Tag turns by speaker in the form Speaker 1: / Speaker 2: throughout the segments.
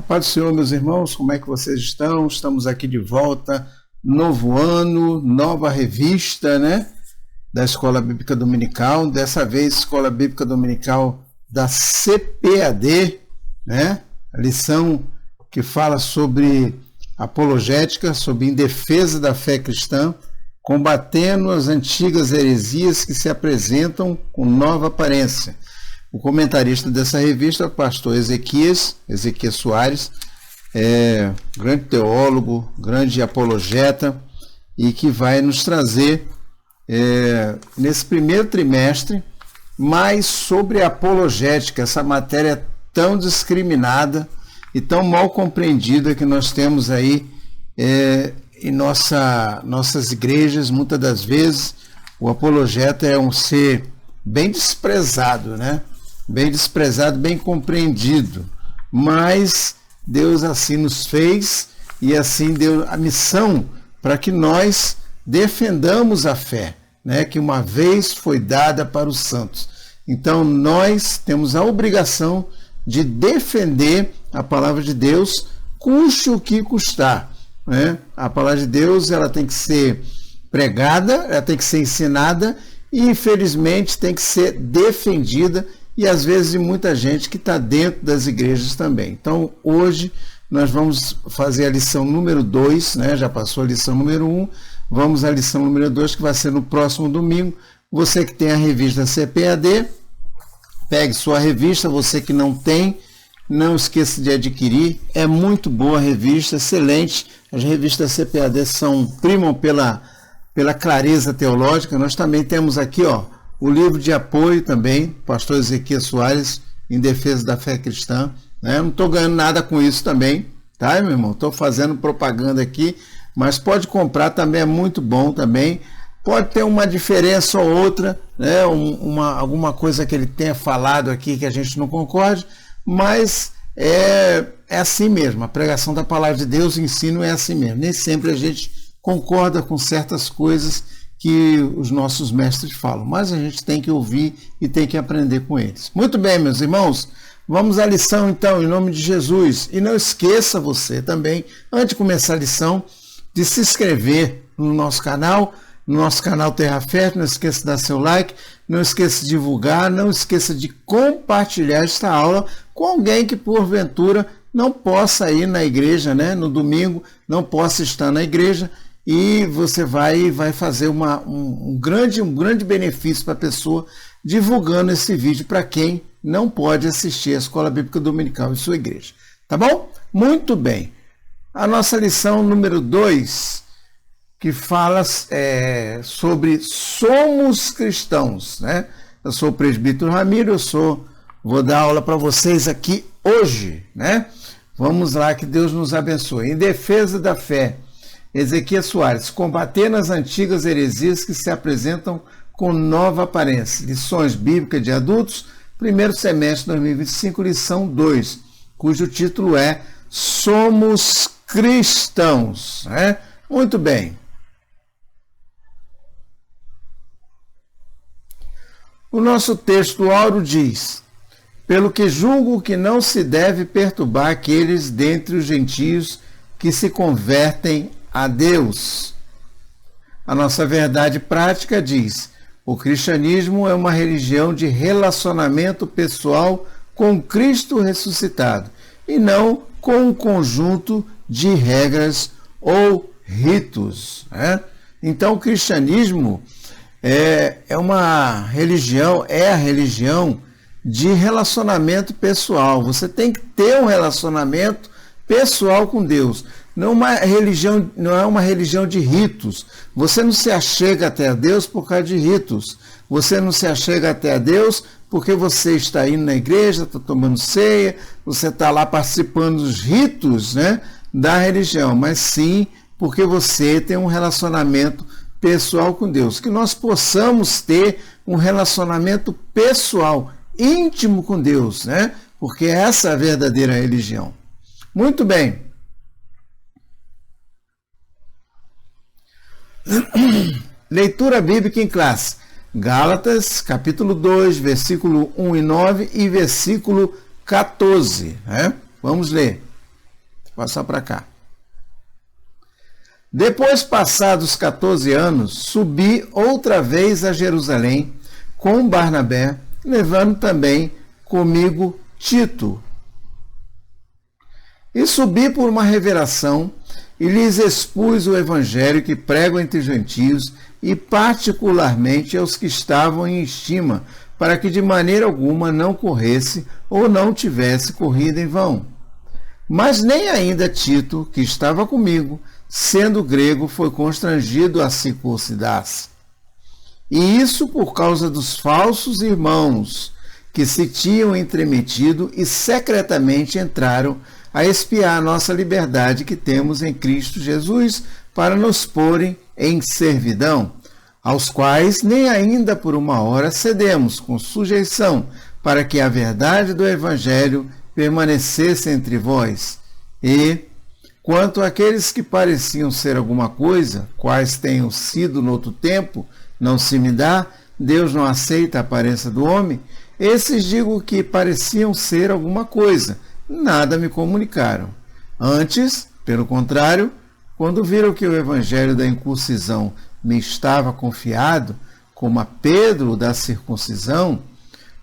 Speaker 1: Paz do Senhor, meus irmãos, como é que vocês estão? Estamos aqui de volta, novo ano, nova revista, né? Da Escola Bíblica Dominical, dessa vez Escola Bíblica Dominical da CPAD, né? A lição que fala sobre apologética, sobre em defesa da fé cristã, combatendo as antigas heresias que se apresentam com nova aparência. O comentarista dessa revista é o pastor Ezequias Soares, grande teólogo, grande apologeta, e que vai nos trazer, nesse primeiro trimestre, mais sobre a apologética, essa matéria tão discriminada e tão mal compreendida que nós temos aí em nossas igrejas. Muitas das vezes o apologeta é um ser bem desprezado, né? Bem desprezado, bem compreendido, mas Deus assim nos fez e assim deu a missão para que nós defendamos a fé, né, que uma vez foi dada para os santos. Então nós temos a obrigação de defender a palavra de Deus, custe o que custar, né? A palavra de Deus, ela tem que ser pregada, ela tem que ser ensinada e infelizmente tem que ser defendida, e às vezes de muita gente que está dentro das igrejas também. Então hoje nós vamos fazer a lição número 2, né? Já passou a lição número 1, vamos à lição número 2, que vai ser no próximo domingo. Você que tem a revista CPAD, pegue sua revista. Você que não tem, não esqueça de adquirir, é muito boa a revista, excelente. As revistas CPAD primam pela clareza teológica. Nós também temos aqui, o livro de apoio também, pastor Ezequias Soares, em defesa da fé cristã, né? Não estou ganhando nada com isso também, tá, meu irmão? Estou fazendo propaganda aqui, mas pode comprar também, é muito bom também. Pode ter uma diferença ou outra, né? Alguma coisa que ele tenha falado aqui que a gente não concorde, mas é assim mesmo. A pregação da palavra de Deus, o ensino é assim mesmo. Nem sempre a gente concorda com certas coisas que os nossos mestres falam, mas a gente tem que ouvir e tem que aprender com eles. Muito bem, meus irmãos, vamos à lição então, em nome de Jesus. E não esqueça você também, antes de começar a lição, de se inscrever no nosso canal Terra Fértil. Não esqueça de dar seu like, não esqueça de divulgar, não esqueça de compartilhar esta aula com alguém que porventura não possa ir na igreja, né, no domingo, não possa estar na igreja. E você vai fazer um grande benefício para a pessoa, divulgando esse vídeo para quem não pode assistir a Escola Bíblica Dominical em sua igreja. Tá bom? Muito bem. A nossa lição número 2, que fala sobre somos cristãos, né? Eu sou o presbítero Ramiro, vou dar aula para vocês aqui hoje, né? Vamos lá, que Deus nos abençoe. Em defesa da fé, Ezequias Soares, combatendo as antigas heresias que se apresentam com nova aparência. Lições bíblicas de adultos, primeiro semestre de 2025, lição 2, cujo título é Somos Cristãos, né? Muito bem. O nosso texto áureo diz: pelo que julgo que não se deve perturbar aqueles dentre os gentios que se convertem a Deus. A nossa verdade prática diz: o cristianismo é uma religião de relacionamento pessoal com Cristo ressuscitado, e não com um conjunto de regras ou ritos, né? Então o cristianismo é a religião de relacionamento pessoal. Você tem que ter um relacionamento pessoal com Deus. Não é uma religião de ritos. Você não se achega até a Deus por causa de ritos. Você não se achega até a Deus porque você está indo na igreja, está tomando ceia, você está lá participando dos ritos, né, da religião, mas sim porque você tem um relacionamento pessoal com Deus. Que nós possamos ter um relacionamento pessoal, íntimo com Deus, né? Porque essa é a verdadeira religião. Muito bem. Leitura bíblica em classe. Gálatas, capítulo 2, versículo 1 e 9 e versículo 14. Né? Vamos ler. Passa para cá. Depois, passados 14 anos, subi outra vez a Jerusalém com Barnabé, levando também comigo Tito. E subi por uma revelação e lhes expus o evangelho que prego entre os gentios e particularmente aos que estavam em estima, para que de maneira alguma não corresse ou não tivesse corrido em vão. Mas nem ainda Tito, que estava comigo, sendo grego, foi constrangido a circuncidar-se. E isso por causa dos falsos irmãos que se tinham entremetido e secretamente entraram a espiar a nossa liberdade que temos em Cristo Jesus para nos porem em servidão, aos quais nem ainda por uma hora cedemos com sujeição, para que a verdade do Evangelho permanecesse entre vós. E, quanto àqueles que pareciam ser alguma coisa, quais tenham sido no outro tempo, não se me dá, Deus não aceita a aparência do homem, esses digo que pareciam ser alguma coisa, nada me comunicaram. Antes, pelo contrário, quando viram que o evangelho da incircuncisão me estava confiado, como a Pedro da circuncisão,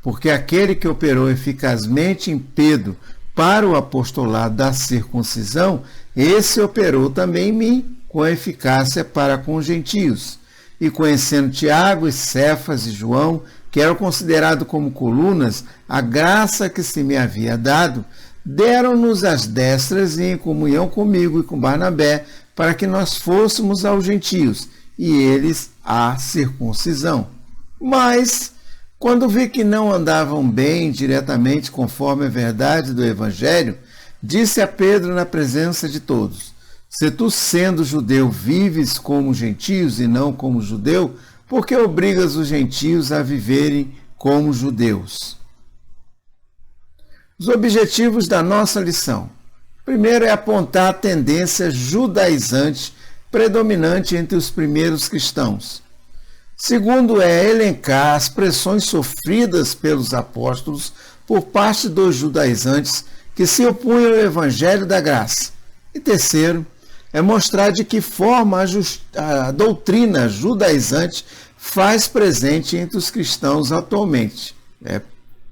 Speaker 1: porque aquele que operou eficazmente em Pedro para o apostolado da circuncisão, esse operou também em mim com eficácia para com os gentios. E conhecendo Tiago e Cefas e João, que eram considerados como colunas, a graça que se me havia dado, deram-nos as destras e em comunhão comigo e com Barnabé, para que nós fôssemos aos gentios, e eles à circuncisão. Mas, quando vi que não andavam bem diretamente conforme a verdade do Evangelho, disse a Pedro na presença de todos: se tu, sendo judeu, vives como gentios e não como judeu, por que obrigas os gentios a viverem como judeus? Os objetivos da nossa lição. Primeiro é apontar a tendência judaizante predominante entre os primeiros cristãos. Segundo é elencar as pressões sofridas pelos apóstolos por parte dos judaizantes que se opunham ao evangelho da graça. E terceiro é mostrar de que forma a doutrina judaizante faz presente entre os cristãos atualmente.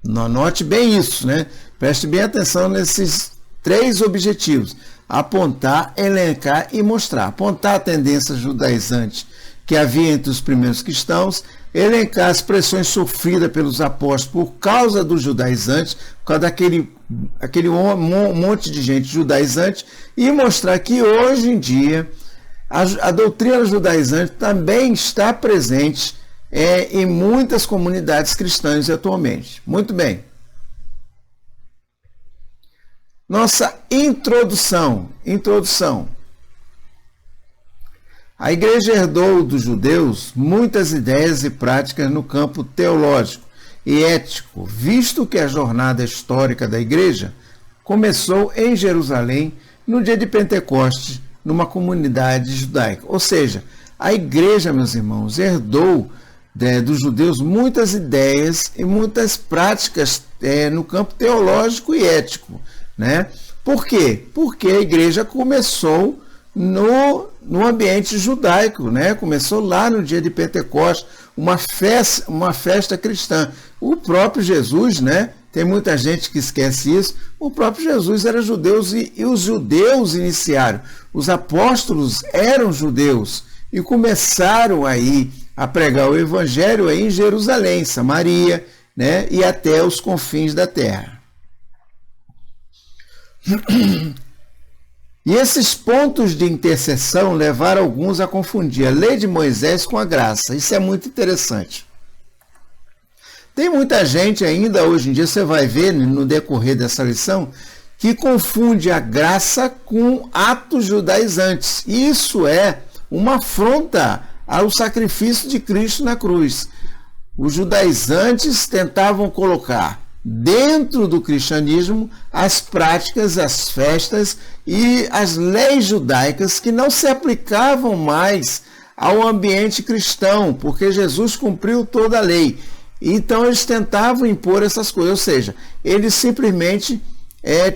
Speaker 1: Note bem isso, né? Preste bem atenção nesses três objetivos: apontar, elencar e mostrar. Apontar a tendência judaizante que havia entre os primeiros cristãos, elencar as pressões sofridas pelos apóstolos por causa dos judaizantes, por causa daquele monte de gente judaizante, e mostrar que hoje em dia a doutrina judaizante também está presente em muitas comunidades cristãs atualmente. Muito bem. Nossa introdução. A igreja herdou dos judeus muitas ideias e práticas no campo teológico e ético, visto que a jornada histórica da igreja começou em Jerusalém no dia de Pentecostes, numa comunidade judaica. Ou seja, a igreja, meus irmãos, herdou dos judeus muitas ideias e muitas práticas no campo teológico e ético, né? Por quê? Porque a igreja começou no ambiente judaico, né? Começou lá no dia de Pentecostes, uma festa cristã. O próprio Jesus, né? Tem muita gente que esquece isso. O próprio Jesus era judeu e os judeus iniciaram. Os apóstolos eram judeus e começaram aí a pregar o evangelho aí em Jerusalém, Samaria, né? E até os confins da terra. E esses pontos de interseção levaram alguns a confundir a lei de Moisés com a graça. Isso é muito interessante. Tem muita gente ainda hoje em dia, você vai ver no decorrer dessa lição, que confunde a graça com atos judaizantes. Isso é uma afronta ao sacrifício de Cristo na cruz. Os judaizantes tentavam colocar dentro do cristianismo as práticas, as festas e as leis judaicas que não se aplicavam mais ao ambiente cristão, porque Jesus cumpriu toda a lei. Então eles tentavam impor essas coisas, ou seja, eles simplesmente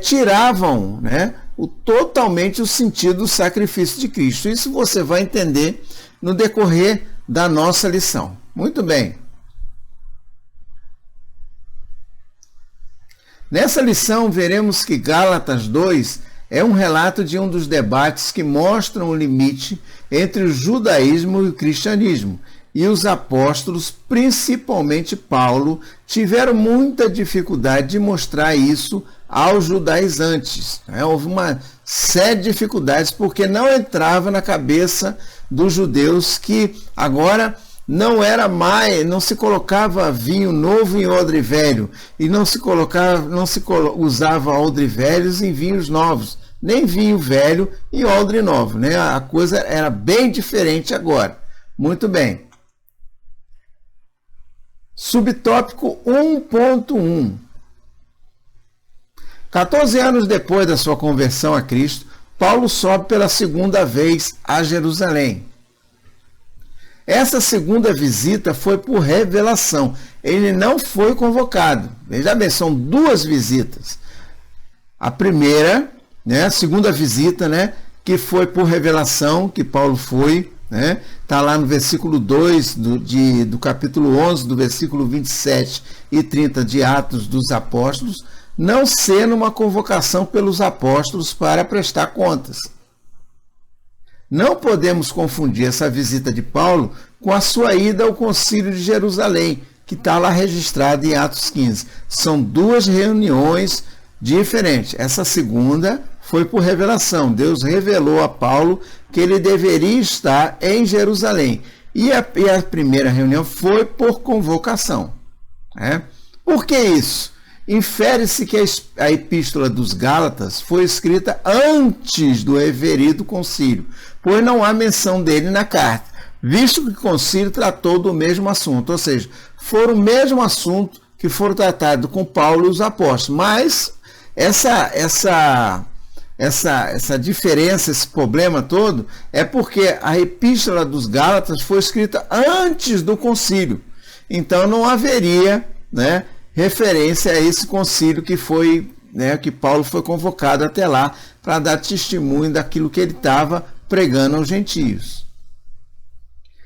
Speaker 1: tiravam, né, totalmente o sentido do sacrifício de Cristo. Isso você vai entender no decorrer da nossa lição. Muito bem. Nessa lição, veremos que Gálatas 2 é um relato de um dos debates que mostram o limite entre o judaísmo e o cristianismo. E os apóstolos, principalmente Paulo, tiveram muita dificuldade de mostrar isso aos judaizantes. Houve uma série de dificuldades porque não entrava na cabeça dos judeus que agora não se colocava vinho novo em odre velho e não se usava odre velhos em vinhos novos, nem vinho velho em odre novo, né? A coisa era bem diferente agora. Muito bem. Subtópico 1.1. 14 anos depois da sua conversão a Cristo, Paulo sobe pela segunda vez a Jerusalém. Essa segunda visita foi por revelação. Ele não foi convocado. Veja bem, são duas visitas. A primeira, a segunda visita, que foi por revelação, que Paulo foi, está lá no versículo 2 do capítulo 11, do versículo 27 e 30 de Atos dos Apóstolos, não sendo uma convocação pelos apóstolos para prestar contas. Não podemos confundir essa visita de Paulo com a sua ida ao Concílio de Jerusalém, que está lá registrado em Atos 15. São duas reuniões diferentes. Essa segunda foi por revelação. Deus revelou a Paulo que ele deveria estar em Jerusalém. E a primeira reunião foi por convocação. Por que isso? Infere-se que a Epístola dos Gálatas foi escrita antes do referido concílio, pois não há menção dele na carta, visto que o concílio tratou do mesmo assunto, ou seja, foi o mesmo assunto que foram tratados com Paulo e os apóstolos, mas essa diferença, esse problema todo, é porque a Epístola dos Gálatas foi escrita antes do concílio, então não haveria, referência a esse concílio que foi, que Paulo foi convocado até lá para dar testemunho daquilo que ele estava pregando aos gentios.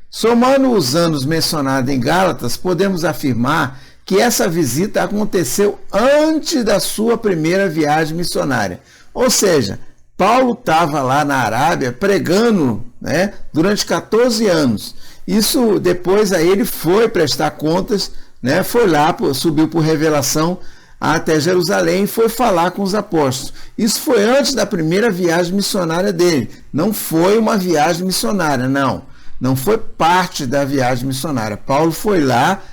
Speaker 1: Somando os anos mencionados em Gálatas, podemos afirmar que essa visita aconteceu antes da sua primeira viagem missionária. Ou seja, Paulo estava lá na Arábia pregando, durante 14 anos. Isso depois aí ele foi prestar contas, foi lá, subiu por revelação até Jerusalém e foi falar com os apóstolos. Isso foi antes da primeira viagem missionária dele. Não foi uma viagem missionária, não foi parte da viagem missionária. Paulo foi lá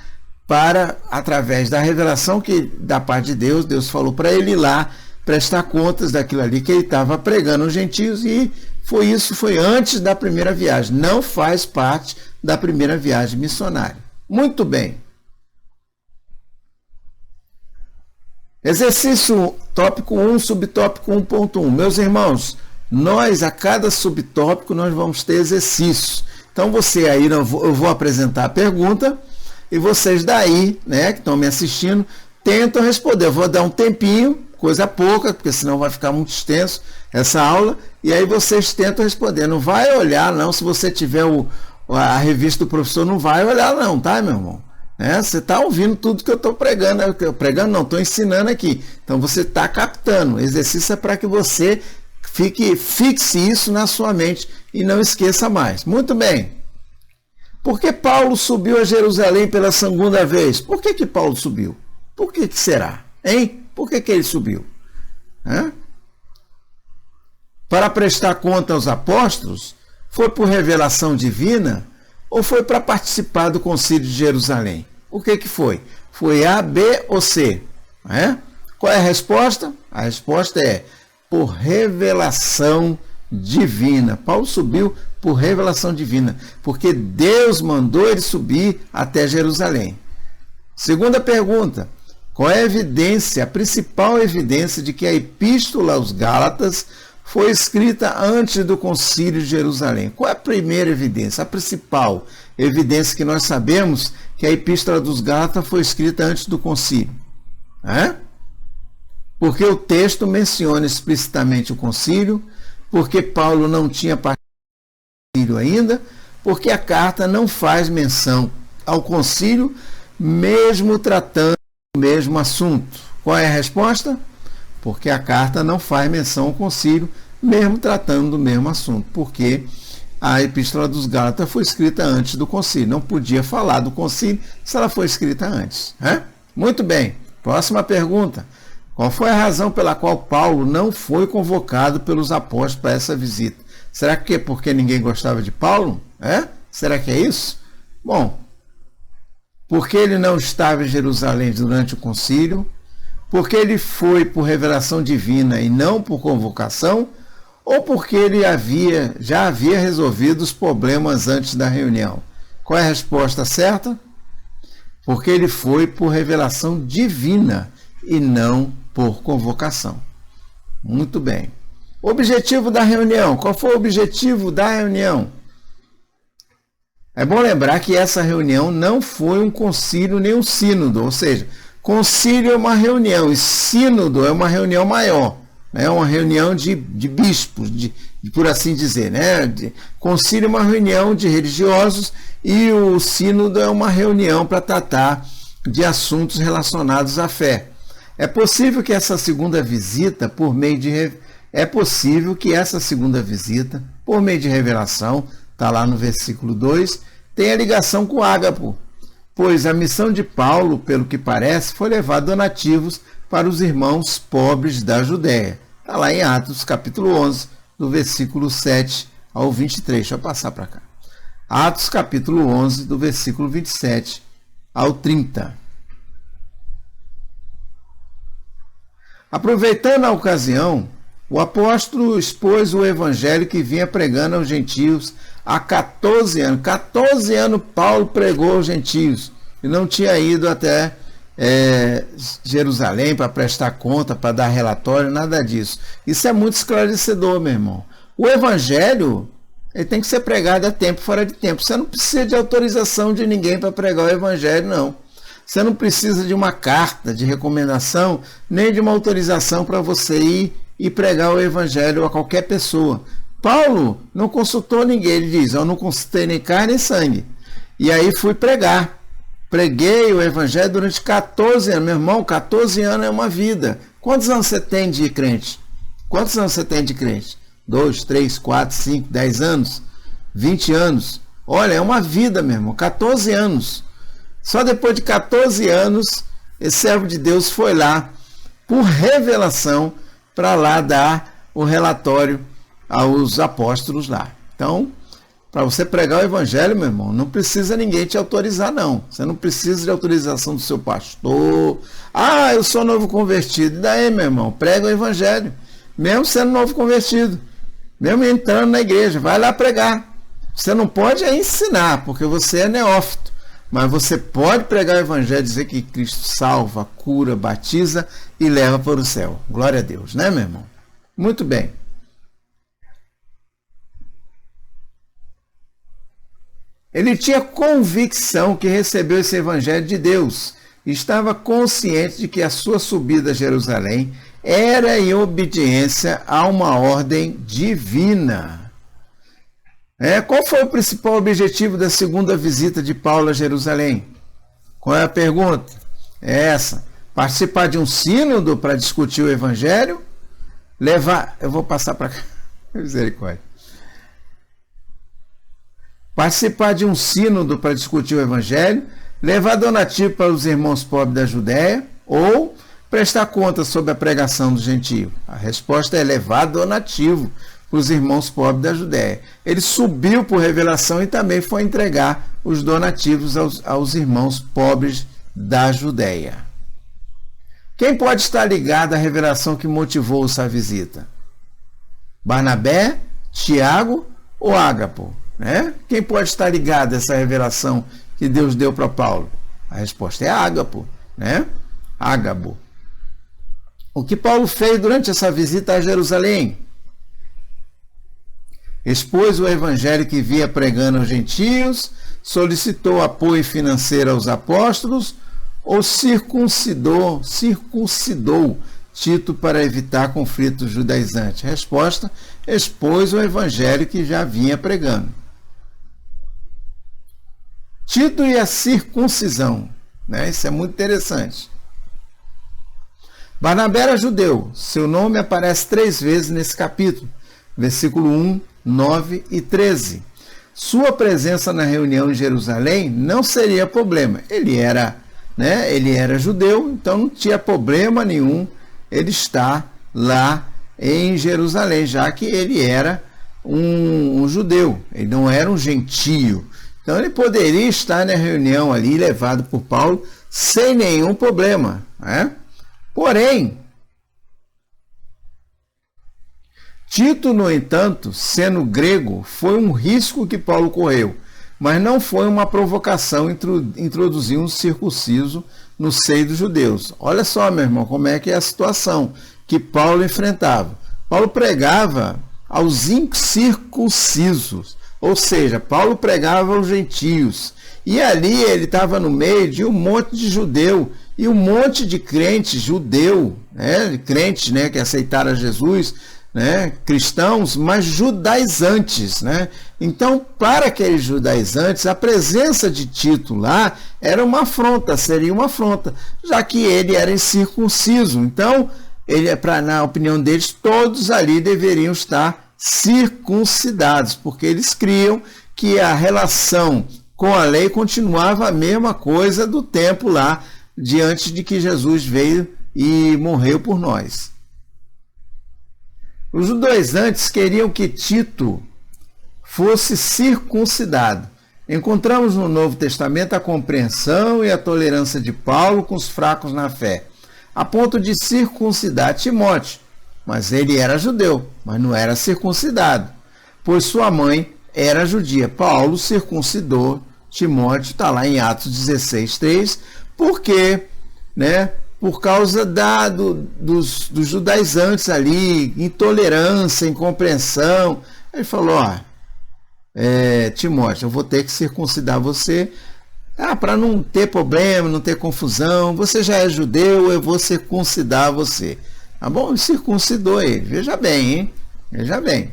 Speaker 1: para, através da revelação da parte de Deus, Deus falou para ele ir lá prestar contas daquilo ali que ele estava pregando aos gentios, e foi antes da primeira viagem. Não faz parte da primeira viagem missionária. Muito bem. Exercício tópico 1, subtópico 1.1. Meus irmãos, a cada subtópico, nós vamos ter exercícios. Então, você aí, eu vou apresentar a pergunta, e vocês daí, que estão me assistindo, tentam responder. Eu vou dar um tempinho, coisa pouca, porque senão vai ficar muito extenso essa aula, e aí vocês tentam responder. Não vai olhar, não, se você tiver a revista do professor, não vai olhar não, tá, meu irmão? Você está ouvindo tudo que eu estou pregando, estou ensinando aqui. Então você está captando. O exercício é para que você fixe isso na sua mente e não esqueça mais. Muito bem. Por que Paulo subiu a Jerusalém pela segunda vez? Por que Paulo subiu? Por que será? Hein? Por que ele subiu? Para prestar conta aos apóstolos? Foi por revelação divina? Ou foi para participar do Concílio de Jerusalém? O que foi? Foi A, B ou C? Qual é a resposta? A resposta é por revelação divina. Paulo subiu por revelação divina, porque Deus mandou ele subir até Jerusalém. Segunda pergunta: qual é a evidência, a principal evidência de que a Epístola aos Gálatas foi escrita antes do Concílio de Jerusalém? Qual é a primeira evidência, a principal evidência que nós sabemos que a Epístola dos Gálatas foi escrita antes do Concílio? Porque o texto menciona explicitamente o concílio, porque Paulo não tinha partido do concílio ainda, porque a carta não faz menção ao concílio, mesmo tratando do mesmo assunto. Qual é a resposta? Porque a carta não faz menção ao concílio, mesmo tratando do mesmo assunto, porque a Epístola dos Gálatas foi escrita antes do concílio. Não podia falar do concílio se ela foi escrita antes. Muito bem. Próxima pergunta. Qual foi a razão pela qual Paulo não foi convocado pelos apóstolos para essa visita? Será que é porque ninguém gostava de Paulo? Será que é isso? Bom, porque ele não estava em Jerusalém durante o concílio, porque ele foi por revelação divina e não por convocação, ou porque ele já havia resolvido os problemas antes da reunião? Qual é a resposta certa? Porque ele foi por revelação divina e não por convocação. Muito bem. Objetivo da reunião. Qual foi o objetivo da reunião? É bom lembrar que essa reunião não foi um concílio nem um sínodo, ou seja, concílio é uma reunião e sínodo é uma reunião maior. É uma reunião de bispos, por assim dizer. Concílio é uma reunião de religiosos e o sínodo é uma reunião para tratar de assuntos relacionados à fé. É possível que essa segunda visita, por meio de revelação, está lá no versículo 2, tenha ligação com Ágapo, pois a missão de Paulo, pelo que parece, foi levar donativos para os irmãos pobres da Judéia. Está lá em Atos, capítulo 11, do versículo 7 ao 23. Deixa eu passar para cá. Atos, capítulo 11, do versículo 27 ao 30. Aproveitando a ocasião, o apóstolo expôs o evangelho que vinha pregando aos gentios há 14 anos. 14 anos Paulo pregou aos gentios e não tinha ido até Jerusalém para prestar conta, para dar relatório, nada disso. Isso é muito esclarecedor, meu irmão. O evangelho ele tem que ser pregado a tempo, fora de tempo. Você não precisa de autorização de ninguém para pregar o evangelho, não. Você não precisa de uma carta de recomendação, nem de uma autorização para você ir e pregar o evangelho a qualquer pessoa. Paulo não consultou ninguém, ele diz, eu não consultei nem carne nem sangue. E aí fui pregar. Preguei o evangelho durante 14 anos. Meu irmão, 14 anos é uma vida. Quantos anos você tem de crente? Quantos anos você tem de crente? 2, 3, 4, 5, 10 anos? 20 anos? Olha, é uma vida, meu irmão. 14 anos. Só depois de 14 anos, esse servo de Deus foi lá, por revelação, para lá dar o relatório aos apóstolos lá. Então, para você pregar o evangelho, meu irmão, não precisa ninguém te autorizar, não. Você não precisa de autorização do seu pastor. Ah, eu sou novo convertido. E daí, meu irmão, prega o evangelho. Mesmo sendo novo convertido. Mesmo entrando na igreja, vai lá pregar. Você não pode ensinar, porque você é neófito. Mas você pode pregar o evangelho, dizer que Cristo salva, cura, batiza e leva para o céu. Glória a Deus, né, meu irmão? Muito bem. Ele tinha convicção que recebeu esse evangelho de Deus. Estava consciente de que a sua subida a Jerusalém era em obediência a uma ordem divina. Qual foi o principal objetivo da segunda visita de Paulo a Jerusalém? Qual é a pergunta? É essa. Participar de um sínodo para discutir o evangelho? Eu vou passar para cá. Misericórdia. Participar de um sínodo para discutir o evangelho, levar donativo para os irmãos pobres da Judéia ou prestar conta sobre a pregação do gentio? A resposta é levar donativo para os irmãos pobres da Judéia. Ele subiu por revelação e também foi entregar os donativos aos irmãos pobres da Judéia. Quem pode estar ligado à revelação que motivou essa visita? Barnabé, Tiago ou Ágapo? Quem pode estar ligado a essa revelação que Deus deu para Paulo? A resposta é Ágapo, Ágabo. O que Paulo fez durante essa visita a Jerusalém? Expôs o evangelho que via pregando aos gentios, solicitou apoio financeiro aos apóstolos ou circuncidou Tito para evitar conflitos judaizantes? Resposta: expôs o evangelho que já vinha pregando. Tito e a circuncisão, né? Isso é muito interessante. Barnabé era judeu, seu nome aparece 3 vezes nesse capítulo, versículo 1, 9 e 13. Sua presença na reunião em Jerusalém não seria problema. Ele era judeu, então não tinha problema nenhum ele estar lá em Jerusalém, já que ele era um judeu, ele não era um gentio. Então ele poderia estar na reunião ali, levado por Paulo, sem nenhum problema, né? Porém, Tito, no entanto, sendo grego, foi um risco que Paulo correu, mas não foi uma provocação introduzir um circunciso no seio dos judeus. Olha só, meu irmão, como é que é a situação que Paulo enfrentava. Paulo pregava aos incircuncisos, ou seja, Paulo pregava aos gentios, e ali ele estava no meio de um monte de judeu e um monte de crente judeu, crentes, que aceitaram a Jesus, cristãos, mas judaizantes, Então, para aqueles judaizantes, a presença de Tito lá era uma afronta, seria uma afronta, já que ele era incircunciso. Então, na opinião deles, todos ali deveriam estar circuncidados, porque eles criam que a relação com a lei continuava a mesma coisa do tempo lá, diante de que Jesus veio e morreu por nós. Os judaizantes queriam que Tito fosse circuncidado. Encontramos no Novo Testamento a compreensão e a tolerância de Paulo com os fracos na fé, a ponto de circuncidar Timóteo. Mas ele era judeu, mas não era circuncidado, pois sua mãe era judia. Paulo circuncidou Timóteo, está lá em Atos 16:3, porque, por causa dos judaizantes ali, intolerância, incompreensão. Ele falou: Timóteo, eu vou ter que circuncidar você, para não ter problema, não ter confusão. Você já é judeu, eu vou circuncidar você. Tá bom? E circuncidou ele. Veja bem, hein? Veja bem.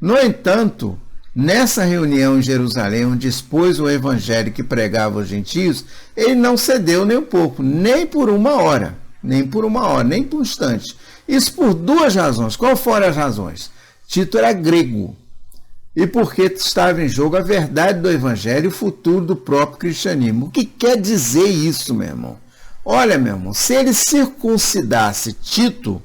Speaker 1: No entanto, nessa reunião em Jerusalém, onde expôs o evangelho que pregava aos gentios, ele não cedeu nem um pouco, nem por uma hora, nem por um instante. Isso por 2 razões. Qual foram as razões? Tito era grego, e porque estava em jogo a verdade do evangelho e o futuro do próprio cristianismo. O que quer dizer isso, meu irmão? Olha, meu irmão, se ele circuncidasse Tito,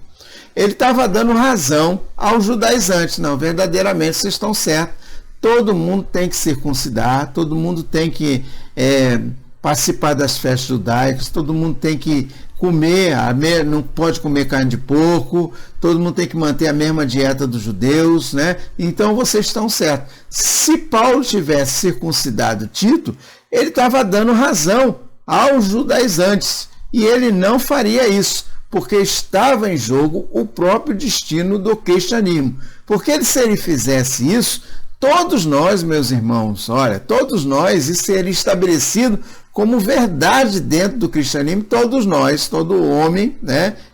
Speaker 1: ele estava dando razão aos judaizantes. Não, verdadeiramente vocês estão certos. Todo mundo tem que circuncidar, todo mundo tem que participar das festas judaicas, todo mundo tem que comer, não pode comer carne de porco, todo mundo tem que manter a mesma dieta dos judeus, Então vocês estão certos. Se Paulo tivesse circuncidado Tito, ele estava dando razão aos judaizantes, e ele não faria isso, porque estava em jogo o próprio destino do cristianismo. Porque se ele fizesse isso, todos nós, meus irmãos, todos nós, isso seria estabelecido como verdade dentro do cristianismo. Todos nós, todo homem,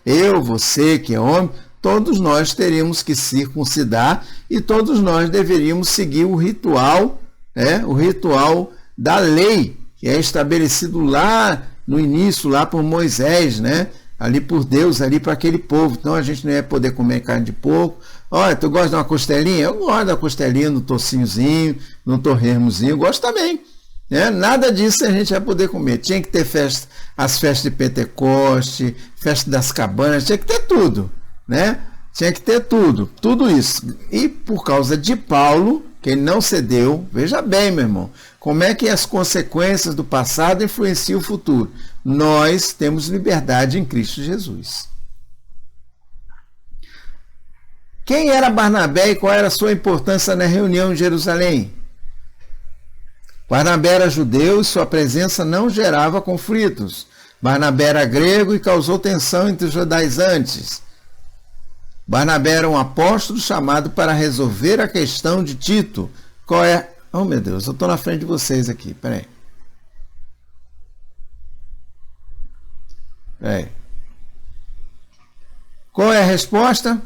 Speaker 1: eu, você que é homem, todos nós teríamos que circuncidar, e todos nós deveríamos seguir o ritual da lei, que é estabelecido lá no início, lá por Moisés, ali por Deus, ali para aquele povo. Então a gente não ia poder comer carne de porco. Olha, tu gosta de uma costelinha? Eu gosto da costelinha, no tocinhozinho, no torresmozinho, eu gosto também. Nada disso a gente vai poder comer. Tinha que ter as festas de Pentecoste, festa das cabanas, tinha que ter tudo, Tinha que ter tudo isso. E por causa de Paulo, que ele não cedeu, veja bem, meu irmão, como é que as consequências do passado influenciam o futuro. Nós temos liberdade em Cristo Jesus. Quem era Barnabé e qual era a sua importância na reunião em Jerusalém? Barnabé era judeu e sua presença não gerava conflitos. Barnabé era grego e causou tensão entre os judaizantes. Barnabé era um apóstolo chamado para resolver a questão de Tito. Qual é? Oh, meu Deus, eu estou na frente de vocês aqui, peraí. Qual é a resposta?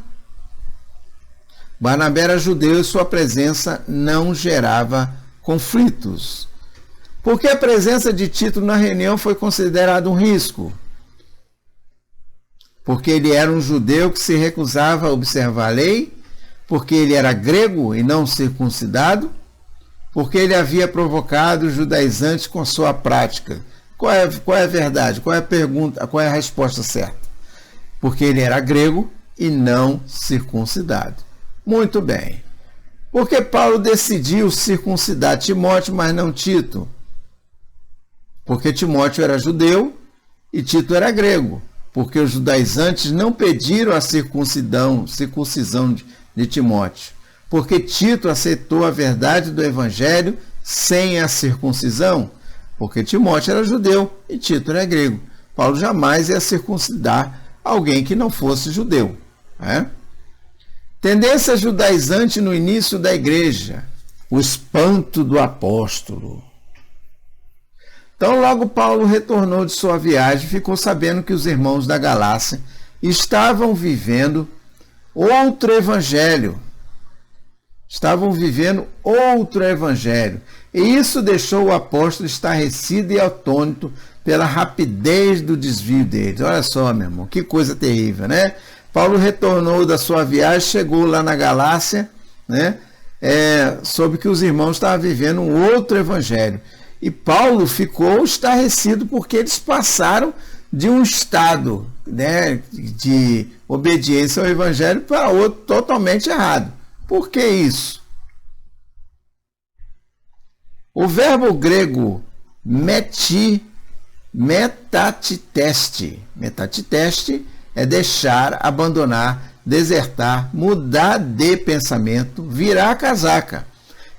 Speaker 1: Barnabé era judeu e sua presença não gerava conflitos. Porque a presença de Tito na reunião foi considerada um risco? Porque ele era um judeu que se recusava a observar a lei? Porque ele era grego e não circuncidado? Porque ele havia provocado os judaizantes com sua prática? Qual é a verdade? Qual é a pergunta? Qual é a resposta certa? Porque ele era grego e não circuncidado. Muito bem. Porque Paulo decidiu circuncidar Timóteo, mas não Tito? Porque Timóteo era judeu e Tito era grego. Porque os judaizantes não pediram a circuncisão de Timóteo. Porque Tito aceitou a verdade do evangelho sem a circuncisão. Porque Timóteo era judeu e Tito era grego. Paulo jamais ia circuncidar alguém que não fosse judeu. Tendência judaizante no início da igreja. O espanto do apóstolo. Então, logo Paulo retornou de sua viagem, ficou sabendo que os irmãos da Galácia estavam vivendo outro evangelho. E isso deixou o apóstolo estarrecido e atônito pela rapidez do desvio deles. Olha só, meu irmão, que coisa terrível, né? Paulo retornou da sua viagem, chegou lá na Galácia, né? Soube que os irmãos estavam vivendo um outro evangelho. E Paulo ficou estarrecido porque eles passaram de um estado, né, de obediência ao evangelho para outro totalmente errado. Por que isso? O verbo grego metatiteste é deixar, abandonar, desertar, mudar de pensamento, virar a casaca,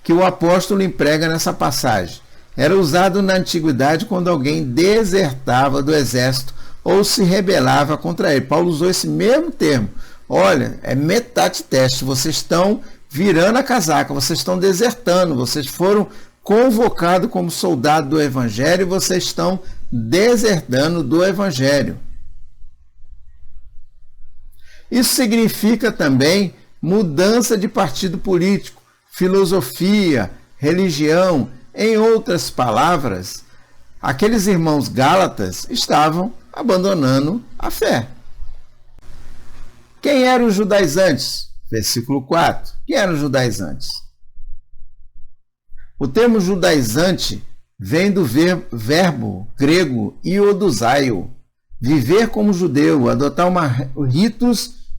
Speaker 1: que o apóstolo emprega nessa passagem. Era usado na antiguidade quando alguém desertava do exército ou se rebelava contra ele. Paulo usou esse mesmo termo. Olha, é metatiteste, vocês estão virando a casaca, vocês estão desertando, vocês foram convocados como soldado do evangelho e vocês estão desertando do evangelho. Isso significa também mudança de partido político, filosofia, religião. Em outras palavras, aqueles irmãos gálatas estavam abandonando a fé. Quem eram os judaizantes? Versículo 4. Quem eram os judaizantes? O termo judaizante vem do verbo grego ioduzaio, viver como judeu, adotar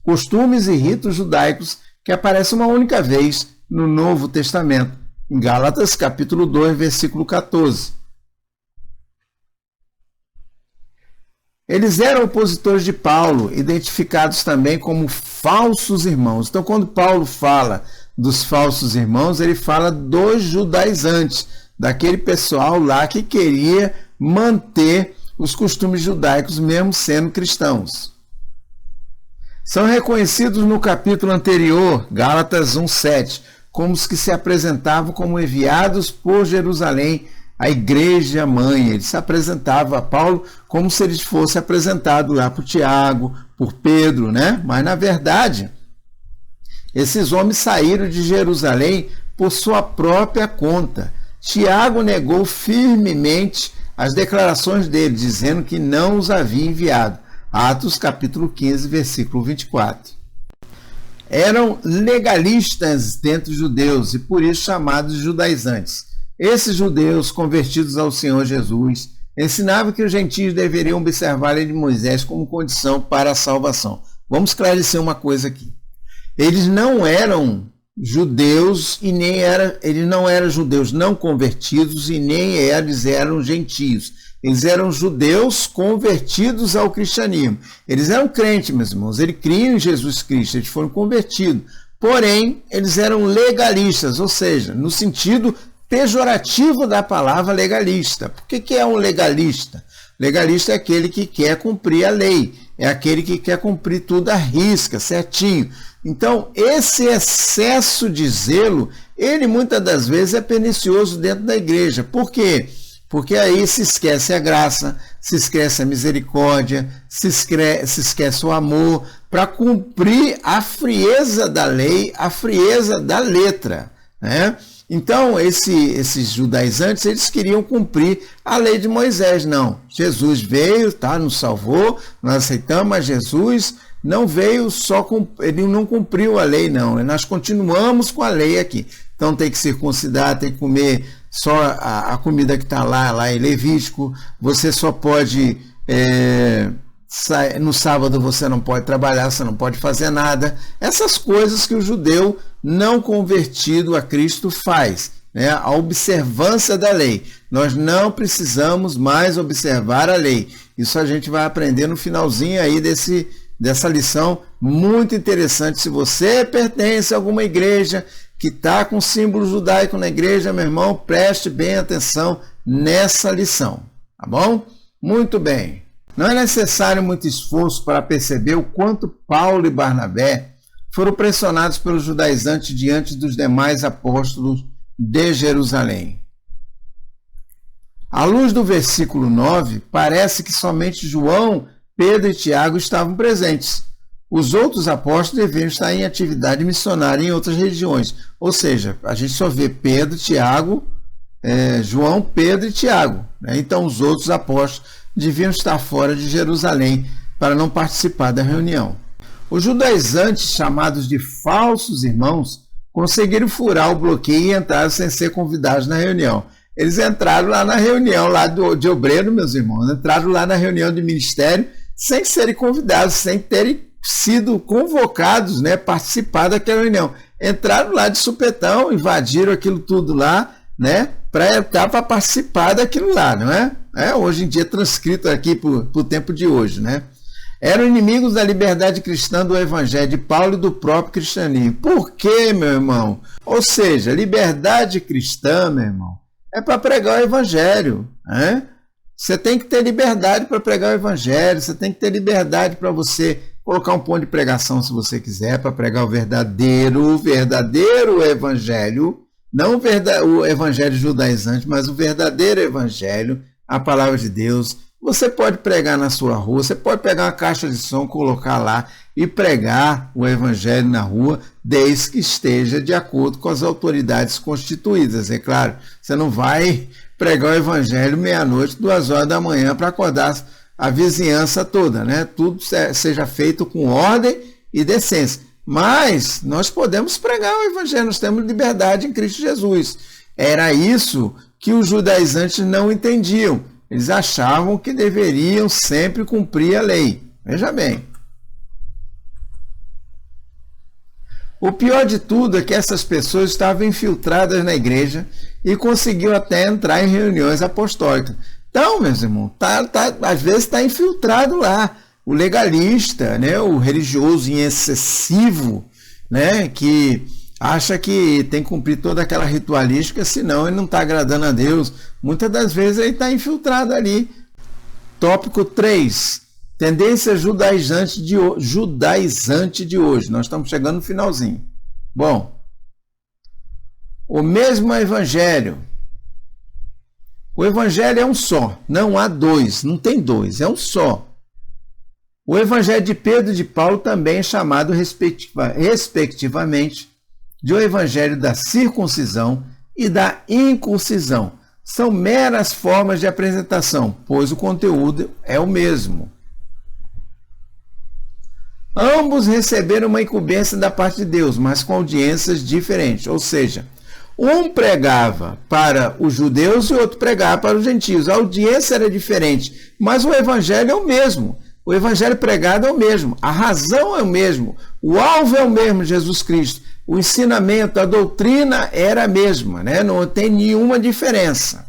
Speaker 1: costumes e ritos judaicos que aparecem uma única vez no Novo Testamento, em Gálatas capítulo 2, versículo 14. Eles eram opositores de Paulo, identificados também como falsos irmãos. Então, quando Paulo fala dos falsos irmãos, ele fala dos judaizantes, daquele pessoal lá que queria manter os costumes judaicos, mesmo sendo cristãos. São reconhecidos no capítulo anterior, Gálatas 1:7, como os que se apresentavam como enviados por Jerusalém, a igreja mãe. Ele se apresentava a Paulo como se ele fosse apresentado lá por Tiago, por Pedro, né? Mas, na verdade, esses homens saíram de Jerusalém por sua própria conta. Tiago negou firmemente as declarações dele, dizendo que não os havia enviado. Atos capítulo 15, versículo 24. Eram legalistas dentre os judeus e por isso chamados judaizantes. Esses judeus convertidos ao Senhor Jesus ensinavam que os gentios deveriam observar a lei de Moisés como condição para a salvação. Vamos esclarecer uma coisa aqui. Eles não eram judeus e eles não eram judeus não convertidos e nem eles eram gentios. Eles eram judeus convertidos ao cristianismo. Eles eram crentes, meus irmãos. Eles criam em Jesus Cristo, eles foram convertidos. Porém, eles eram legalistas, ou seja, no sentido pejorativo da palavra legalista. Por que é um legalista? Legalista é aquele que quer cumprir a lei, é aquele que quer cumprir tudo à risca, certinho. Então, esse excesso de zelo, ele muitas das vezes é pernicioso dentro da igreja. Por quê? Porque aí se esquece a graça, se esquece a misericórdia, se esquece o amor, para cumprir a frieza da lei, a frieza da letra, né? Então, esses judaizantes, eles queriam cumprir a lei de Moisés. Não, Jesus veio, tá, nos salvou, nós aceitamos, mas Jesus não veio só, ele não cumpriu a lei, não. Nós continuamos com a lei aqui. Então, tem que circuncidar, tem que comer só a comida que está lá em Levítico. Você só pode... no sábado você não pode trabalhar, você não pode fazer nada. Essas coisas que o judeu não convertido a Cristo faz, né? A observância da lei. Nós não precisamos mais observar a lei. Isso a gente vai aprender no finalzinho aí dessa lição muito interessante. Se você pertence a alguma igreja que está com símbolo judaico na igreja, meu irmão, preste bem atenção nessa lição, tá bom? Muito bem. Não é necessário muito esforço para perceber o quanto Paulo e Barnabé foram pressionados pelos judaizantes diante dos demais apóstolos de Jerusalém. À luz do versículo 9, parece que somente João, Pedro e Tiago estavam presentes. Os outros apóstolos deveriam estar em atividade missionária em outras regiões. Ou seja, a gente só vê Pedro, Tiago, João, Pedro e Tiago, né? Então os outros apóstolos deviam estar fora de Jerusalém para não participar da reunião. Os judaizantes, chamados de falsos irmãos, conseguiram furar o bloqueio e entraram sem ser convidados na reunião. Eles entraram lá na reunião lá de obreiro, meus irmãos, entraram lá na reunião de ministério sem serem convidados, sem terem sido convocados, né, participar daquela reunião. Entraram lá de supetão, invadiram aquilo tudo lá, né, para participar daquilo lá, não é? Hoje em dia transcrito aqui para o tempo de hoje, né? Eram inimigos da liberdade cristã, do evangelho de Paulo e do próprio cristianismo. Por quê, meu irmão? Ou seja, liberdade cristã, meu irmão, é para pregar o evangelho, né? Você tem que ter liberdade para pregar o evangelho, você tem que ter liberdade para você colocar um ponto de pregação se você quiser, para pregar o verdadeiro evangelho, não o evangelho judaizante, mas o verdadeiro evangelho, a palavra de Deus. Você pode pregar na sua rua, você pode pegar uma caixa de som, colocar lá e pregar o evangelho na rua, desde que esteja de acordo com as autoridades constituídas. É claro, você não vai pregar o evangelho meia-noite, 2 horas da manhã, para acordar a vizinhança toda, né? Tudo seja feito com ordem e decência. Mas nós podemos pregar o evangelho, nós temos liberdade em Cristo Jesus. Era isso que os judaizantes não entendiam. Eles achavam que deveriam sempre cumprir a lei. Veja bem. O pior de tudo é que essas pessoas estavam infiltradas na igreja e conseguiam até entrar em reuniões apostólicas. Então, meus irmãos, às vezes está infiltrado lá. O legalista, né, o religioso excessivo, né, que acha que tem que cumprir toda aquela ritualística, senão ele não está agradando a Deus. Muitas das vezes ele está infiltrado ali. Tópico 3. Tendência judaizante de hoje. Nós estamos chegando no finalzinho. Bom, o mesmo evangelho. O evangelho é um só, não há dois, não tem dois, é um só. O evangelho de Pedro e de Paulo também é chamado respectivamente de o evangelho da circuncisão e da incircuncisão. São meras formas de apresentação, pois o conteúdo é o mesmo. Ambos receberam uma incumbência da parte de Deus, mas com audiências diferentes. Ou seja, um pregava para os judeus e o outro pregava para os gentios. A audiência era diferente, mas o evangelho é o mesmo. O evangelho pregado é o mesmo. A razão é o mesmo. O alvo é o mesmo, Jesus Cristo. O ensinamento, a doutrina era a mesma, né? Não tem nenhuma diferença.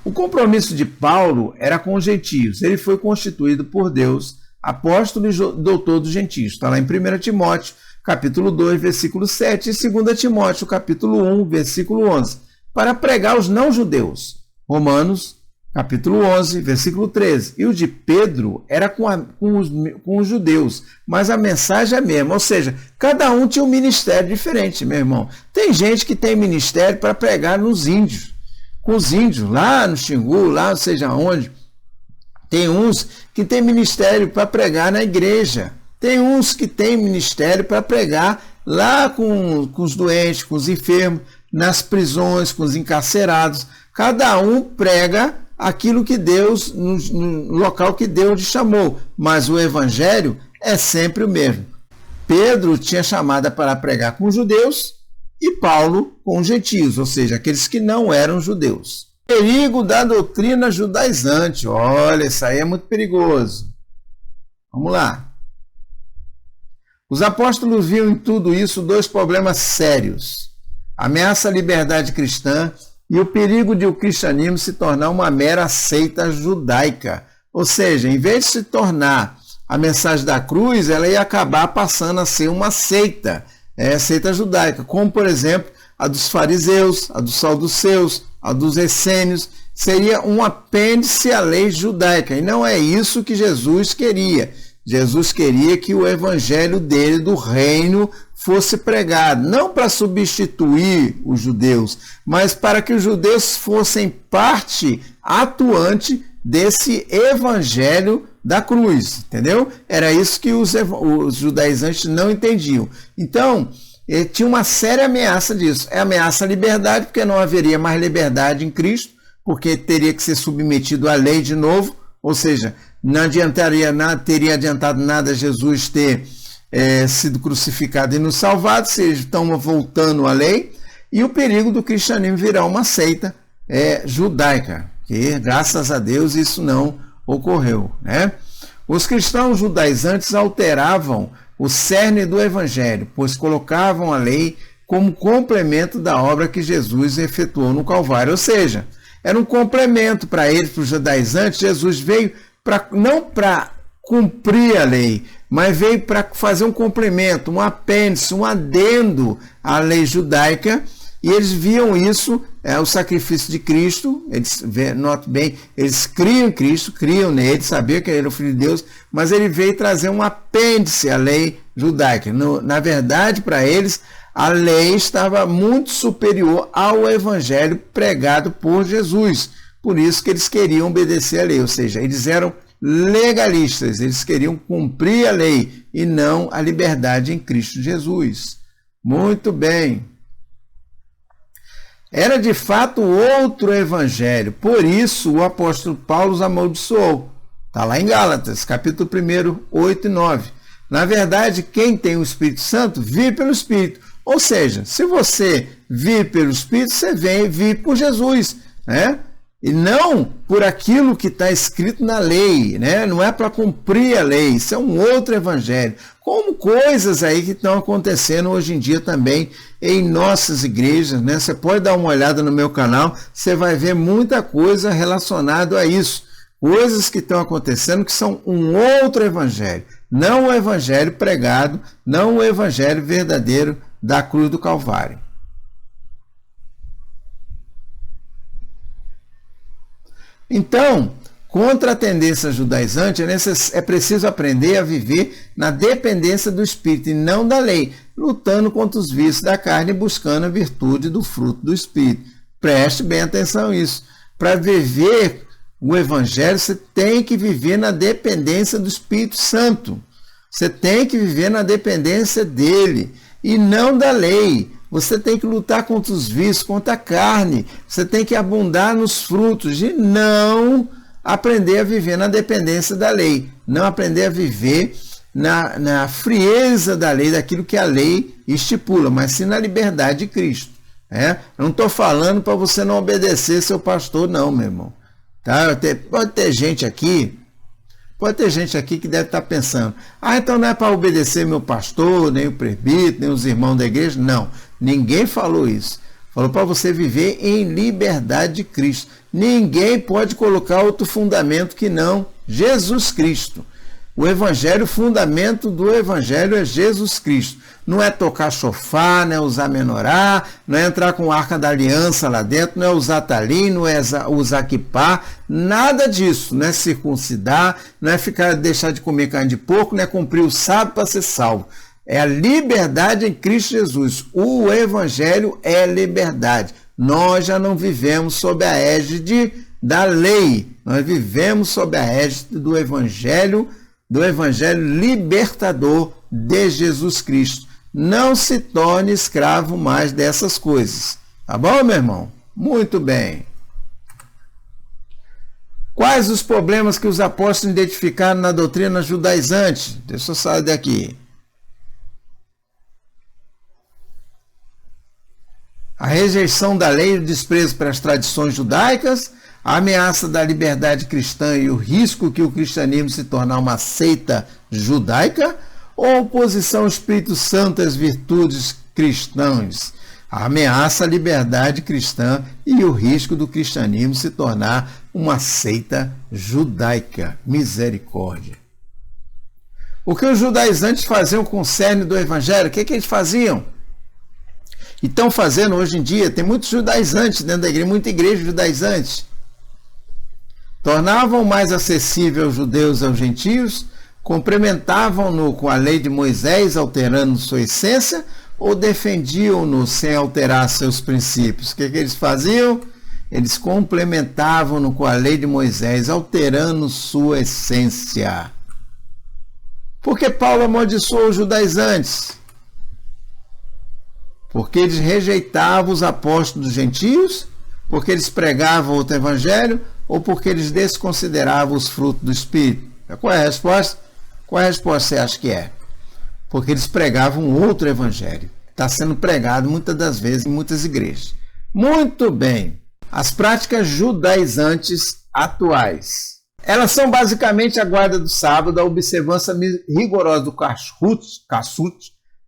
Speaker 1: O compromisso de Paulo era com os gentios. Ele foi constituído por Deus apóstolo e doutor dos gentios. Está lá em 1 Timóteo, capítulo 2, versículo 7, e 2 Timóteo, capítulo 1, versículo 11, para pregar aos não-judeus. Romanos, capítulo 11, versículo 13. E o de Pedro era com os judeus, mas a mensagem é a mesma. Ou seja, cada um tinha um ministério diferente, meu irmão. Tem gente que tem ministério para pregar nos índios, com os índios, lá no Xingu, lá seja onde. Tem uns que tem ministério para pregar na igreja, Tem uns que têm ministério para pregar lá com os doentes, com os enfermos, nas prisões, com os encarcerados. Cada um prega aquilo que Deus, no local que Deus lhe chamou, mas o evangelho é sempre o mesmo. Pedro tinha chamada para pregar com os judeus e Paulo com os gentios, ou seja, aqueles que não eram judeus. Perigo da doutrina judaizante. Olha, isso aí é muito perigoso. Vamos lá. Os apóstolos viam em tudo isso dois problemas sérios: a ameaça à liberdade cristã e o perigo de o cristianismo se tornar uma mera seita judaica. Ou seja, em vez de se tornar a mensagem da cruz, ela ia acabar passando a ser uma seita, seita judaica, como, por exemplo, a dos fariseus, a dos saduceus, a dos essênios. Seria um apêndice à lei judaica, e não é isso que Jesus queria. Jesus queria que o evangelho dele, do reino, fosse pregado, não para substituir os judeus, mas para que os judeus fossem parte atuante desse evangelho da cruz, entendeu? Era isso que os judaizantes não entendiam. Então, tinha uma séria ameaça disso. É ameaça à liberdade, porque não haveria mais liberdade em Cristo, porque teria que ser submetido à lei de novo, ou seja, não adiantaria nada, teria adiantado nada Jesus ter sido crucificado e nos salvado, se eles estão voltando à lei. E o perigo do cristianismo virar uma seita judaica, que graças a Deus isso não ocorreu, né? Os cristãos judaizantes alteravam o cerne do evangelho, pois colocavam a lei como complemento da obra que Jesus efetuou no Calvário. Ou seja, era um complemento para eles, para os judaizantes. Jesus veio não para cumprir a lei, mas veio para fazer um complemento, um apêndice, um adendo à lei judaica. E eles viam isso, o sacrifício de Cristo. Eles, note bem, eles criam em Cristo, criam nele, sabiam que ele era o Filho de Deus, mas ele veio trazer um apêndice à lei judaica. Na verdade, para eles, a lei estava muito superior ao evangelho pregado por Jesus. Por isso que eles queriam obedecer a lei, ou seja, eles eram legalistas, eles queriam cumprir a lei e não a liberdade em Cristo Jesus. Muito bem. Era de fato outro evangelho, por isso o apóstolo Paulo os amaldiçoou. Está lá em Gálatas, capítulo 1, 8 e 9. Na verdade, quem tem o Espírito Santo vive pelo Espírito. Ou seja, se você vive pelo Espírito, você vive por Jesus, né? E não por aquilo que está escrito na lei, né? Não é para cumprir a lei, isso é um outro evangelho. Como coisas aí que estão acontecendo hoje em dia também em nossas igrejas, né? Você pode dar uma olhada no meu canal, você vai ver muita coisa relacionada a isso. Coisas que estão acontecendo que são um outro evangelho, não o evangelho pregado, não o evangelho verdadeiro da cruz do Calvário. Então, contra a tendência judaizante, é preciso aprender a viver na dependência do Espírito e não da lei, lutando contra os vícios da carne e buscando a virtude do fruto do Espírito. Preste bem atenção a isso. Para viver o Evangelho, você tem que viver na dependência do Espírito Santo. Você tem que viver na dependência dele e não da lei. Você tem que lutar contra os vícios, contra a carne. Você tem que abundar nos frutos e não aprender a viver na dependência da lei. Não aprender a viver na frieza da lei, daquilo que a lei estipula, mas sim na liberdade de Cristo. Eu não estou falando para você não obedecer seu pastor, não, meu irmão. Tá? Pode ter gente aqui que deve estar pensando, então não é para obedecer meu pastor, nem o presbítero, nem os irmãos da igreja. Não, ninguém falou isso. Falou para você viver em liberdade de Cristo. Ninguém pode colocar outro fundamento que não Jesus Cristo. O evangelho, o fundamento do evangelho é Jesus Cristo. Não é tocar chofar, não é usar menorá, não é entrar com a arca da aliança lá dentro, não é usar talim, não é usar quipá, nada disso. Não é circuncidar, não é deixar de comer carne de porco, não é cumprir o sábado para ser salvo. É a liberdade em Cristo Jesus. O evangelho é liberdade. Nós já não vivemos sob a égide da lei. Nós vivemos sob a égide do evangelho do evangelho libertador de Jesus Cristo. Não se torne escravo mais dessas coisas. Tá bom, meu irmão? Muito bem. Quais os problemas que os apóstolos identificaram na doutrina judaizante? Deixa eu sair daqui. A rejeição da lei e o desprezo para as tradições judaicas, a ameaça da liberdade cristã e o risco que o cristianismo se tornar uma seita judaica, ou a oposição ao Espírito Santo e às virtudes cristãs? A ameaça à liberdade cristã e o risco do cristianismo se tornar uma seita judaica. Misericórdia. O que os judaizantes faziam com o cerne do evangelho? O que eles faziam? E estão fazendo hoje em dia, tem muitos judaizantes dentro da igreja, muita igreja judaizante. Tornavam mais acessível os judeus aos gentios, complementavam-no com a lei de Moisés, alterando sua essência, ou defendiam-no sem alterar seus princípios? O que eles faziam? Eles complementavam-no com a lei de Moisés, alterando sua essência. Por que Paulo amaldiçoou os judaizantes? Porque eles rejeitavam os apóstolos dos gentios, porque eles pregavam outro evangelho, ou porque eles desconsideravam os frutos do Espírito? Qual é a resposta? Qual é a resposta você acha que é? Porque eles pregavam outro evangelho. Está sendo pregado muitas das vezes em muitas igrejas. Muito bem. As práticas judaizantes atuais. Elas são basicamente a guarda do sábado, a observância rigorosa do kashrut,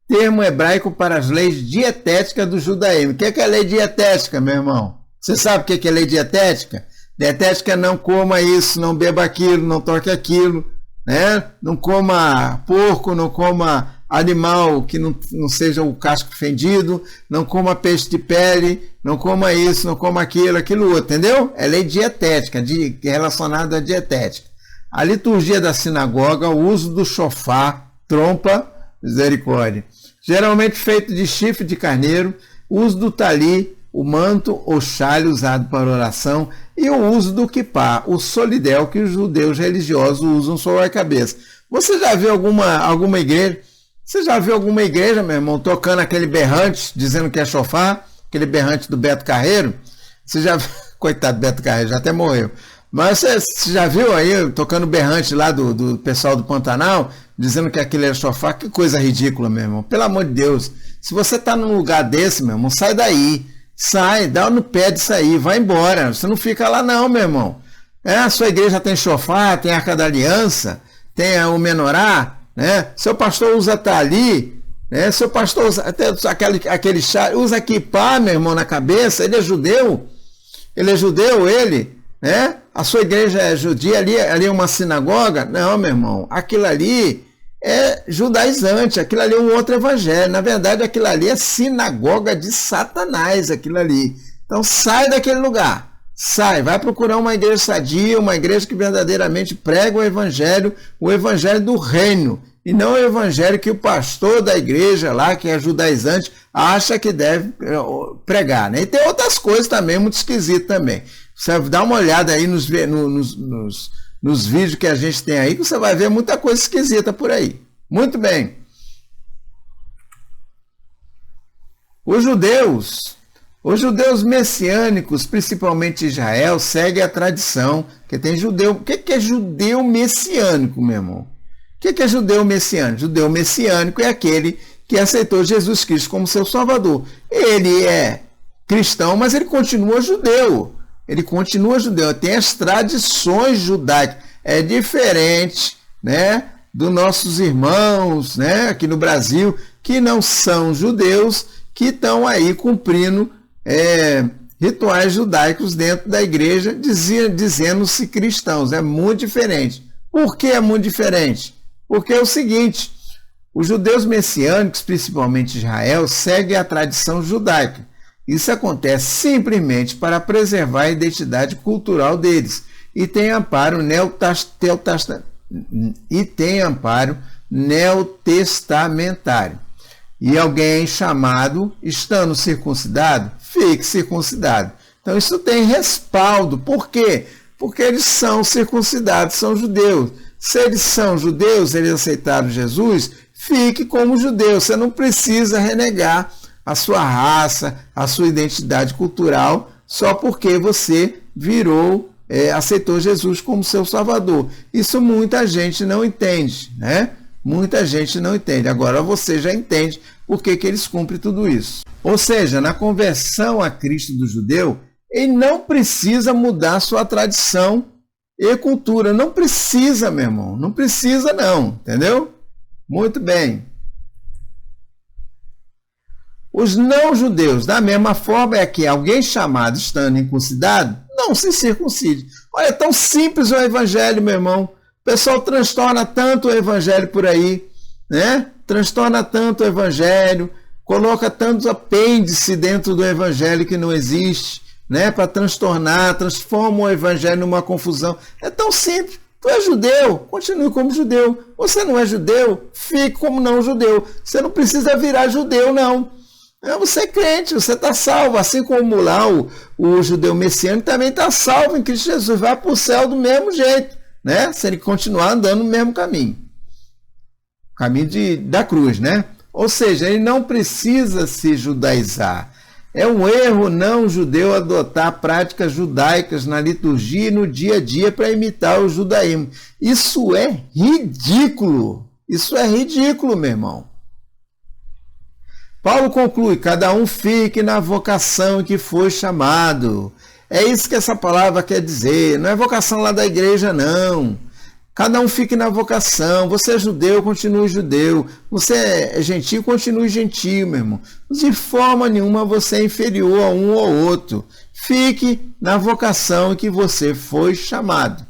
Speaker 1: termo hebraico para as leis dietéticas do judaísmo. O que é lei dietética, meu irmão? Você sabe o que é lei dietética? Dietética é não coma isso, não beba aquilo, não toque aquilo, né? Não coma porco, não coma animal que não seja o casco fendido, não coma peixe de pele, não coma isso, não coma aquilo, aquilo outro, entendeu? É lei dietética, relacionada à dietética. A liturgia da sinagoga, o uso do shofar, trompa, misericórdia, geralmente feito de chifre de carneiro, o uso do tali, o manto ou chale usado para oração, e o uso do kippá, o solidel que os judeus religiosos usam sobre a cabeça. Você já viu alguma igreja? Você já viu alguma igreja, meu irmão, tocando aquele berrante, dizendo que é shofar, aquele berrante do Beto Carreiro? Você já coitado do Beto Carreiro, já até morreu. Mas você já viu aí tocando berrante lá do pessoal do Pantanal, dizendo que aquele é shofar? Que coisa ridícula, meu irmão. Pelo amor de Deus. Se você está num lugar desse, meu irmão, sai daí. Sai, dá no pé disso aí, vai embora. Você não fica lá não, meu irmão. A sua igreja tem shofar, tem Arca da Aliança, tem o menorá, né? Seu pastor usa tali, né? Seu pastor usa até aquele chá, usa kippá, meu irmão, na cabeça. Ele é judeu, né? A sua igreja é judia, ali é uma sinagoga? Não, meu irmão, aquilo ali é judaizante, aquilo ali é um outro evangelho. Na verdade, aquilo ali é sinagoga de Satanás, aquilo ali. Então sai daquele lugar, sai, vai procurar uma igreja sadia, uma igreja que verdadeiramente prega o evangelho do reino, e não o evangelho que o pastor da igreja lá, que é judaizante, acha que deve pregar, né? E tem outras coisas também, muito esquisitas também. Você dá uma olhada aí nos vídeos que a gente tem aí, que você vai ver muita coisa esquisita por aí. Muito bem. Os judeus messiânicos, principalmente Israel, seguem a tradição, que tem judeu. O que é judeu messiânico, meu irmão? O que é judeu messiânico? Judeu messiânico é aquele que aceitou Jesus Cristo como seu Salvador. Ele é cristão, mas ele continua judeu. Tem as tradições judaicas. É diferente, né, dos nossos irmãos, né, aqui no Brasil, que não são judeus, que estão aí cumprindo rituais judaicos dentro da igreja, dizendo-se cristãos. É muito diferente. Por que é muito diferente? Porque é o seguinte: os judeus messiânicos, principalmente Israel, seguem a tradição judaica. Isso acontece simplesmente para preservar a identidade cultural deles e tem amparo neotestamentário. E alguém chamado, estando circuncidado, fique circuncidado. Então isso tem respaldo. Por quê? Porque eles são circuncidados, são judeus. Se eles são judeus, eles aceitaram Jesus, fique como judeu. Você não precisa renegar a sua raça, a sua identidade cultural, só porque você aceitou Jesus como seu Salvador. Isso muita gente não entende, né? Muita gente não entende. Agora você já entende por que eles cumprem tudo isso. Ou seja, na conversão a Cristo do judeu, ele não precisa mudar sua tradição e cultura. Não precisa, meu irmão. Não precisa não, entendeu? Muito bem. Os não-judeus, da mesma forma, é que alguém chamado estando incircuncidado, não se circuncide. Olha, é tão simples o evangelho, meu irmão. O pessoal transtorna tanto o evangelho por aí, né? Transtorna tanto o evangelho, coloca tantos apêndices dentro do evangelho que não existe, né? Para transtornar, transforma o evangelho numa confusão. É tão simples. Tu é judeu, continue como judeu. Você não é judeu, fique como não judeu. Você não precisa virar judeu, não. Você é crente, você está salvo, assim como lá o judeu messiânico também está salvo em Cristo Jesus, vai para o céu do mesmo jeito, né? Se ele continuar andando no mesmo caminho, da cruz, né? Ou seja, ele não precisa se judaizar. É um erro não judeu adotar práticas judaicas na liturgia e no dia a dia para imitar o judaísmo. Isso é ridículo, meu irmão. Paulo conclui, cada um fique na vocação que foi chamado. É isso que essa palavra quer dizer, não é vocação lá da igreja, não. Cada um fique na vocação, você é judeu, continue judeu, você é gentil, continue gentil, meu irmão. De forma nenhuma você é inferior a um ou outro. Fique na vocação que você foi chamado.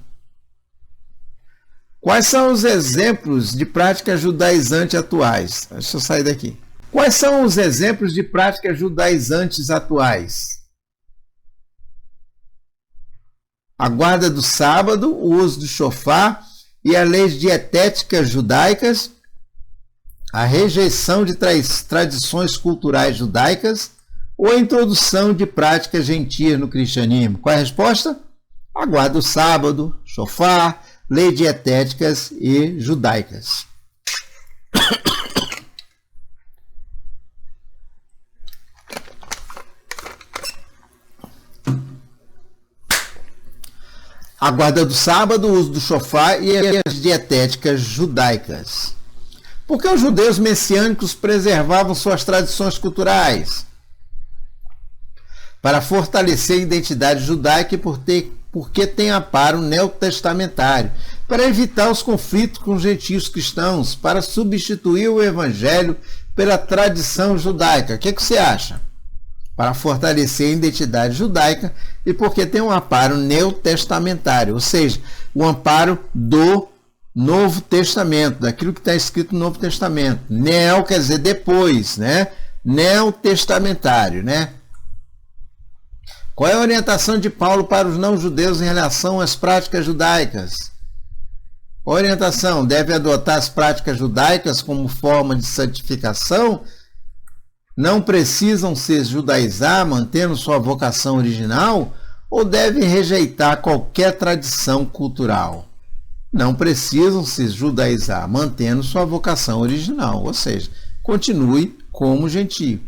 Speaker 1: Quais são os exemplos de práticas judaizantes atuais? Deixa eu sair daqui. Quais são os exemplos de práticas judaizantes atuais? A guarda do sábado, o uso do shofar e as leis dietéticas judaicas, a rejeição de tradições culturais judaicas ou a introdução de práticas gentias no cristianismo. Qual é a resposta? A guarda do sábado, shofar, leis dietéticas e judaicas. A guarda do sábado, o uso do shofar e as dietéticas judaicas. Por que os judeus messiânicos preservavam suas tradições culturais? Para fortalecer a identidade judaica e porque tem amparo neotestamentário, para evitar os conflitos com os gentios cristãos, para substituir o evangelho pela tradição judaica. O que você acha? Para fortalecer a identidade judaica e porque tem um amparo neotestamentário, ou seja, o amparo do Novo Testamento, daquilo que está escrito no Novo Testamento. Neo quer dizer depois, né? Neotestamentário, né? Qual é a orientação de Paulo para os não-judeus em relação às práticas judaicas? Qual a orientação? Deve adotar as práticas judaicas como forma de santificação? Não precisam se judaizar, mantendo sua vocação original, ou devem rejeitar qualquer tradição cultural? Não precisam se judaizar, mantendo sua vocação original, ou seja, continue como gentio.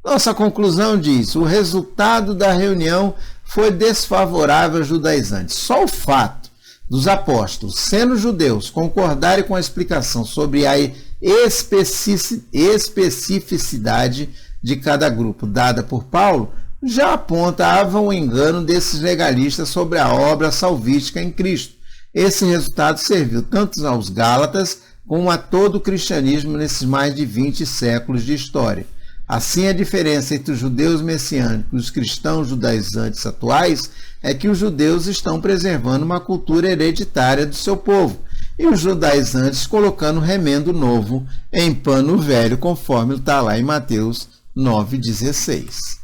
Speaker 1: Nossa conclusão diz, o resultado da reunião foi desfavorável aos judaizantes. Só o fato dos apóstolos, sendo judeus, concordarem com a explicação sobre a especificidade de cada grupo dada por Paulo, já apontava o engano desses legalistas sobre a obra salvífica em Cristo. Esse resultado serviu tanto aos Gálatas como a todo o cristianismo nesses mais de 20 séculos de história. Assim, a diferença entre os judeus messiânicos e os cristãos judaizantes atuais é que os judeus estão preservando uma cultura hereditária do seu povo, e os judaizantes colocando remendo novo em pano velho, conforme está lá em Mateus 9,16.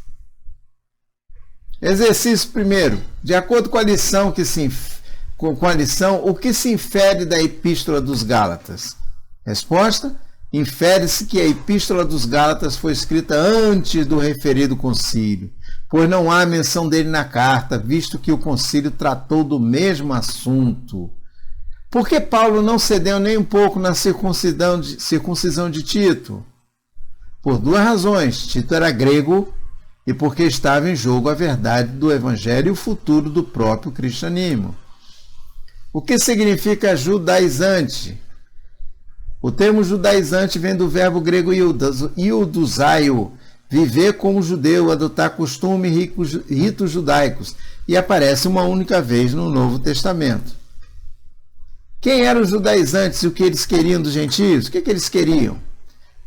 Speaker 1: Exercício primeiro. De acordo com a lição, o que se infere da Epístola dos Gálatas? Resposta: infere-se que a Epístola dos Gálatas foi escrita antes do referido concílio, pois não há menção dele na carta, visto que o concílio tratou do mesmo assunto. Por que Paulo não cedeu nem um pouco na circuncisão de Tito? Por duas razões. Tito era grego e porque estava em jogo a verdade do Evangelho e o futuro do próprio cristianismo. O que significa judaizante? O termo judaizante vem do verbo grego iuduzaio, viver como judeu, adotar costumes e ritos judaicos, e aparece uma única vez no Novo Testamento. Quem eram os judaizantes e o que eles queriam dos gentios? O que eles queriam?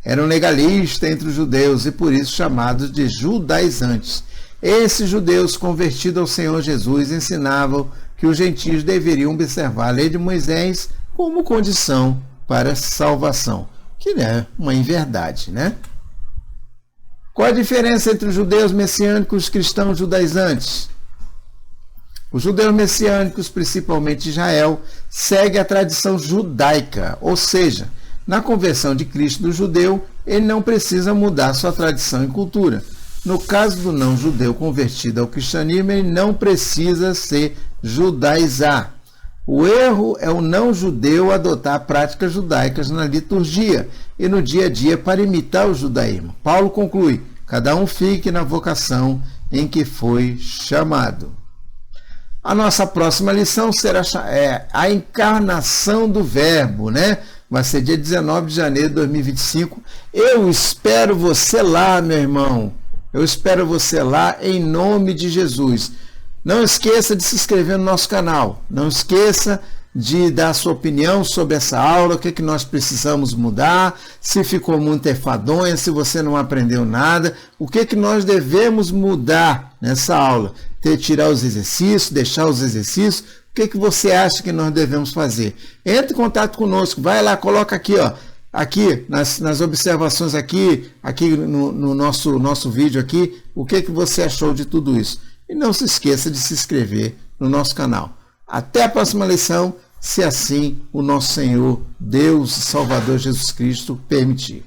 Speaker 1: Eram legalistas entre os judeus e por isso chamados de judaizantes. Esses judeus convertidos ao Senhor Jesus ensinavam que os gentios deveriam observar a lei de Moisés como condição para a salvação, que é uma inverdade, né? Qual a diferença entre os judeus messiânicos e os cristãos judaizantes? Os judeus messiânicos, principalmente Israel, seguem a tradição judaica, ou seja, na conversão de Cristo do judeu, ele não precisa mudar sua tradição e cultura. No caso do não-judeu convertido ao cristianismo, ele não precisa se judaizar. O erro é o não-judeu adotar práticas judaicas na liturgia e no dia a dia para imitar o judaísmo. Paulo conclui: cada um fique na vocação em que foi chamado. A nossa próxima lição será a encarnação do Verbo, né? Vai ser dia 19 de janeiro de 2025. Eu espero você lá, meu irmão. Eu espero você lá em nome de Jesus. Não esqueça de se inscrever no nosso canal. Não esqueça de dar a sua opinião sobre essa aula, o que nós precisamos mudar, se ficou muito enfadonha, se você não aprendeu nada, o que nós devemos mudar nessa aula. Tirar os exercícios, deixar os exercícios, o que você acha que nós devemos fazer? Entre em contato conosco, vai lá, coloca aqui, ó, aqui nas observações aqui no nosso vídeo aqui, o que você achou de tudo isso. E não se esqueça de se inscrever no nosso canal. Até a próxima lição, se assim o nosso Senhor, Deus e Salvador Jesus Cristo permitir.